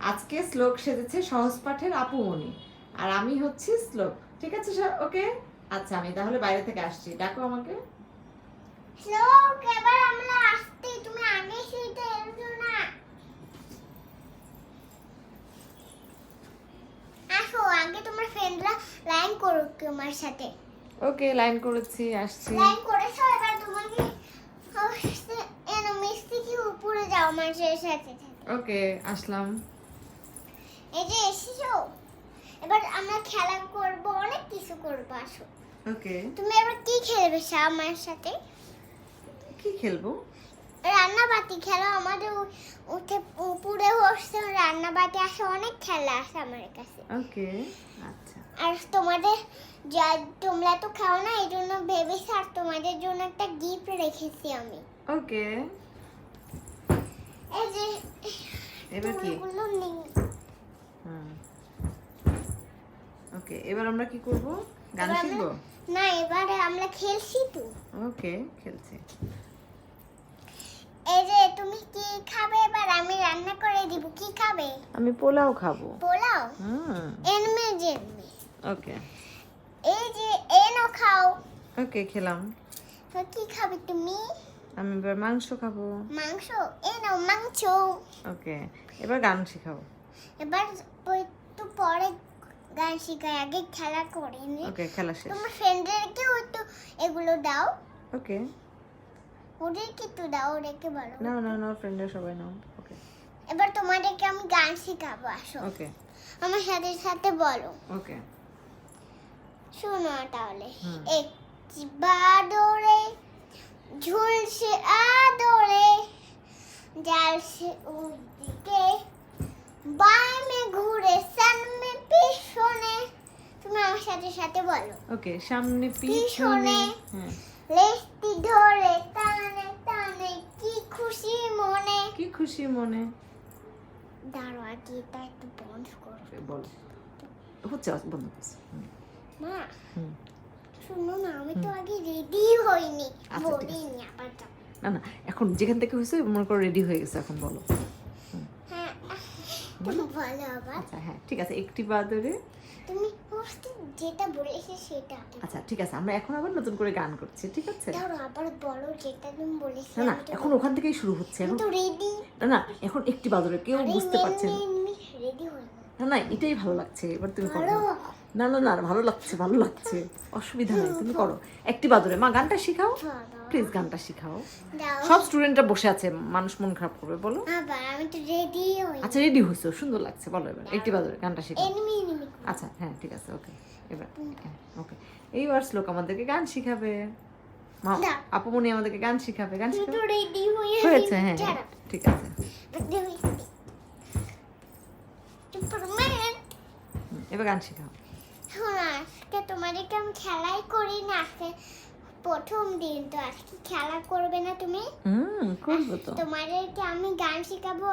আজকে শ্লোক সেজেছে সহজ পাঠের আপুমনি, আর আমি হচ্ছি শ্লোক। ঠিক আছে ওকে। আচ্ছা আমি তাহলে বাইরে থেকে আসছি, ডাকো আমাকে। শ্লোক, এবার আমরা আসতে, তুমি আগে শুইতে এসো না। আসো, আগে তোমার ফ্রেন্ডরা লাইন করুক তোমার সাথে। ওকে, লাইন করেছি, আসছি। লাইন করেছো, এবার তোমাকে মিষ্টি কি উপরে যাও আমার সাথে। ওকে, আসলাম। এই যে এসেছো, এবার আমরা খেলা করব, অনেক কিছু করব। আসো। ওকে, তুমি এবার কি খেলবে আমার সাথে? কি খেলবো? রান্নাবাতি খেলো। আমাদের উঠে উপরে বসতে রান্নাবাতি আসে, অনেক খেলা আছে আমার কাছে। ওকে, আচ্ছা। আর তোমাদের যা তোমরা তো খাও না, এই জন্য ভেবেছি আর তোমাদের জন্য একটা গিফট রেখেছি আমি। ওকে, এই যে এবার কি? ফুলগুলো নিন। ওকে, এবার আমরা কি করব? গান এবার শিখবো? না, এবারে আমরা খেলছি তো। ওকে, খেলছি। এই যে তুমি কি খাবে? এবার আমি রান্না করে দিব। কি খাবে? আমি পোলাও খাবো। পোলাও? হুম। এনমে। ওকে, এই যে এনো খাও। ওকে, খেলাম। তো কি খাবে তুমি? আমি এবার মাংস খাবো। মাংস? এনো মাংস। ওকে, এবার গান শেখাবো। এবার একটু পরে গান শিখাই, আগে খেলা করে নি। ওকে, খেলা শেষ। তোমার ফ্রেন্ডদেরকেও একটু এগুলো দাও। ওকে, ওদেরকে একটু দাও, ওদেরকে বলো। নাও নাও নাও, ফ্রেন্ডরা সবাই নাও। ওকে, এবার তোমাদেরকে আমি গান শেখাবো, আসো। ওকে, আমার সাথে সাথে বলো। ওকে। শোনো তাহলে। হুম। একটি বাদরে ঝুলছে আদরে, জ্বালছে ওদিকে, বামে ঘুরে সামনে পিছনে। তুমি আমার সাথে সাথে বলো। ওকে, সামনে পিছনে। পিছনে। হ্যাঁ, লেজটি ধরে টানে টানে, কি খুশি মনে। কি খুশি মনে। দাঁড়ো, আগে এটা একটু বন্ধ করো। বল, হচ্ছে বন্ধ করছি। মা, হুম। শুনো না, আমি তো আগে রেডি হইনি, আচ্ছা, ঠিক আছে। বলিনি আবার যাও। না না, এখন যেখান থেকে হয়েছে মনে করো রেডি হয়ে গেছে, এখন বলো। হ্যাঁ, তুমি বলো আবার। আচ্ছা, হ্যাঁ, ঠিক আছে। একটি বাদরে। তুমি ফার্স্ট যেটা বলেছে সেটা। আচ্ছা, ঠিক আছে, আমরা এখন আবার নতুন করে গান করছি, ঠিক আছে? দাঁড়ো, আবার বলো যেটা তুমি বলেছিলে। না না, এখন ওখান থেকেই শুরু হচ্ছে। আমি এখন তো রেডি। না না, এখন একটি বাদরে কেউ বুঝতে পারছে না। রেডি হই না না, এটাই ভালো লাগছে, এবার তুমি করো। ভালো। না না না, ভালো লাগছে, ভালো লাগছে, অসুবিধা নেই, তুমি করো। একটি বাদরে মা গানটা শিখাও, প্লিজ গানটা শিখাও। দাও। সব স্টুডেন্টরা বসে আছে, মানুষ মন খারাপ করবে, বলো। আবার আমি তো রেডি হই। আচ্ছা, রেডি হয়েছো, সুন্দর লাগছে, বলো এবার একটি বাদরে গানটা শিখাও। Enemy enemy. আচ্ছা, হ্যাঁ, ঠিক আছে, ওকে। এবার ওকে, এইবার শ্লোক আমাদেরকে গান শিখাবে। মা, না। আপুমনি আমাদেরকে গান শিখাবে, গান তুমি শিখাবে। তো রেডি হয়ে হয়েছে, হ্যাঁ হ্যাঁ, ঠিক আছে। এবার গান শিখাও। শোনো, আজকে তোমাদেরকে আমি খেলাই করি না। আজকে প্রথম দিন তো, আজকে খেলা করবে না তুমি? করবো তো। তোমাদেরকে আমি গান শেখাবো,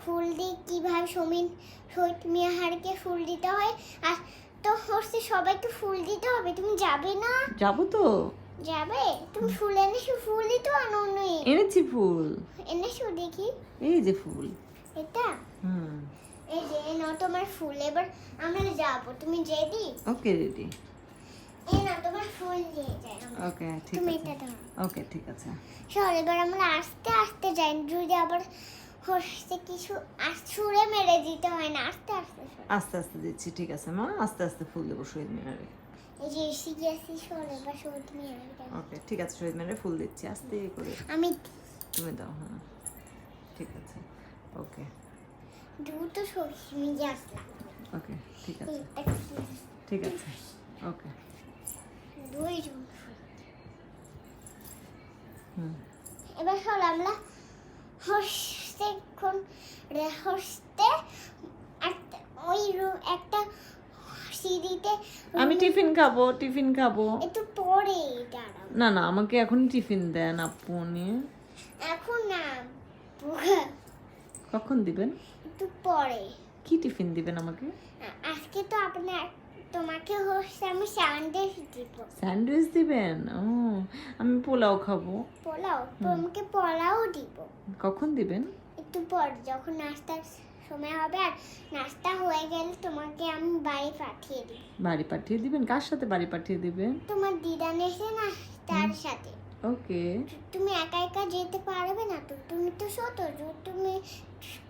ফুল দিয়ে কিভাবে শহীদ মিনারকে ফুল দিতে হয়। আর তো হচ্ছে সবাইকে ফুল দিতে হবে, তুমি যাবে না? যাবো তো। যাবে? তুমি ফুল এনেছো? ফুল দিতে আনো নি? এনেছি ফুল, এনেছো দেখি। এই যে ফুল। এটা? হুম। এই যে নাও তোমার ফুল। এবার আমরা যাবো, তুমি রেডি? ওকে, রেডি। এই না তোমার ফুল দিয়ে যাই। ওকে, ঠিক তুমি আছে। এটা দাও। ওকে, ঠিক আছে। চল, এবার আমরা আস্তে আস্তে যাই, যদি আবার হচ্ছে কিছু ছুঁড়ে মেরে দিতে হয় না, আস্তে আস্তে চল। আস্তে আস্তে দিচ্ছি, ঠিক আছে মা, আস্তে আস্তে ফুল দেবো শহীদ মিনারে। এই যে এসে গেছি, চল এবার শহীদ মিনারে যাই। ওকে, ঠিক আছে, শহীদ মিনারে ফুল দিচ্ছি, আস্তে করে। আমি তুমি দাও, হ্যাঁ, ঠিক আছে। ওকে, দ্রুত শহীদ মিনারে আসলাম। ওকে, ঠিক আছে, ঠিক আছে। ওকে। দুইজন। হুম। এবার চল আমরা হস্তে কোন হস্তে ওই একটা সিঁড়িতে। আমি টিফিন খাবো, টিফিন খাবো। একটু পরে দাঁড়াও। না না, আমাকে এখন টিফিন দেন আপনি। এখন না, কখন দিবেন? একটু পরে। কি টিফিন দিবেন আমাকে? আজকে তো তোমাকে হচ্ছে আমি স্যান্ডউইচ দিব। স্যান্ডউইচ দিবেন? ও, আমি পোলাও খাবো। পোলাও? তোমাকে পোলাও দিব। কখন দিবেন? একটু পর, যখন নাস্তা সময় হবে। আর নাস্তা হয়ে গেলে তোমাকে আমি বাড়ি পাঠিয়ে দিই। বাড়ি পাঠিয়ে দিবেন? কার সাথে বাড়ি পাঠিয়ে দিবেন? তোমার দিদান এসে না, তার সাথে। ওকে। তুমি একা একা যেতে পারবে না তো, তুমি তো ছোট, তুমি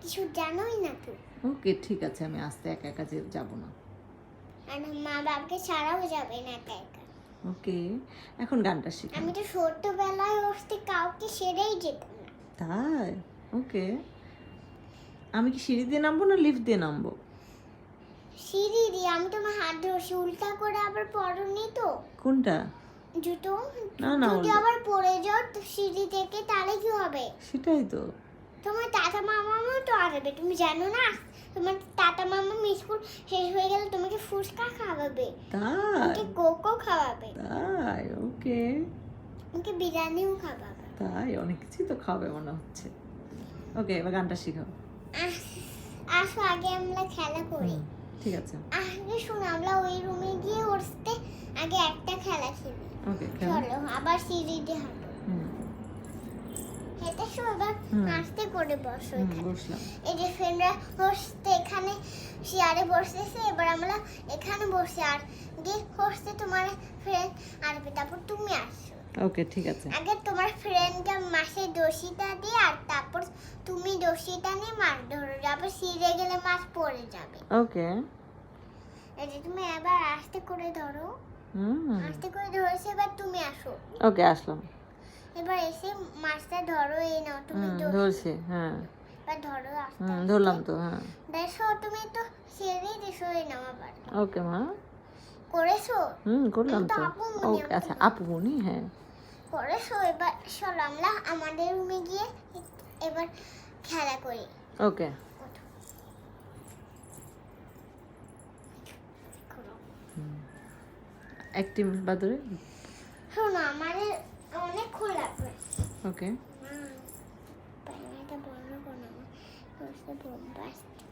কিছু জানোই না তো। ওকে, ঠিক আছে, আমি আস্তে একা একা যাব না। আর মা বাবাকে ছাড়াও যাবে না একা একা। ওকে, এখন গানটা শিখি। আমি তো ছোটবেলায় হচ্ছে কাউকে ছেড়েই যেতাম না। তাই? ওকে। আমি কি সিঁড়ি দিয়ে নামবো না লিফট দিয়ে নামবো? সিঁড়ি দিয়ে। আমি তোমার হাত ধরছি, উল্টা করে আবার পড়নি তো কোনটা? জুতো। না, না, যদি উল্টা। আবার পড়ে যাও তো সিঁড়ি থেকে, তাহলে কি হবে? সেটাই তো। তোমার টাটা মামাও তো আসবে, তুমি জানো না? তোমার টাটা মামা স্কুল শেষ হয়ে গেলে তোমাকে ফুচকা খাওয়াবে, তাই? তোমাকে কোকো খাওয়াবে, তাই? ওকে। তোমাকে বিরিয়ানিও খাওয়াবে। তাই? অনেক কিছু তো খাবে মনে হচ্ছে। ওকে, এবার গানটা শিখাও। আসো আগে আমরা খেলা করি। ঠিক আছে। আগে শোনো, আমরা ওই রুমে গিয়ে উঠতে আগে একটা খেলা খেলি। ওকে, চলো আবার সিঁড়ি দিয়ে হাঁটো। হেঁটে শো, এবার আস্তে করে বসো এখানে। বসলাম। এই যে ফ্রেন্ডরা হচ্ছে এখানে চেয়ারে বসতেছে, এবার আমরা এখানে বসে। আর গিয়ে হচ্ছে তোমার ফ্রেন্ড আসবে, তারপর তুমি আসছো। ওকে, ঠিক আছে। আগে তোমার ফ্রেন্ডটা মাছে দড়িটা দিয়ে, আর তারপর তুমি দড়িটা নিয়ে মাছ ধরো, আবার ছিঁড়ে গেলে মাছ পড়ে যাবে। ওকে। এই যে তুমি এবার আস্তে করে ধরো। আস্তে করে ধরেছে, এবার তুমি আসো। ওকে, আসলাম। এবার এসে মাছটা ধরো, এই নাও তুমি ধরছি। হ্যাঁ। এবার ধরো আস্তে ধরলাম তো। হ্যাঁ। দেখো তুমি তো ছেড়েই দিছো, এই নাও আবার। ওকে মা। করেছো? করলাম আমি তো তো। আপুমনি, ওকে, আচ্ছা, আপুমনি। হ্যাঁ। করেছো। এবার চলো আমরা আমাদের রুমে গিয়ে এবার খেলা করি। ওকে। ওঠো। একটি বাদরে। শোনো, আমাদের অনেক খোলা করে। ওকে। পায়নাটা বন্ধ করো না, আমার বোম বাজছে।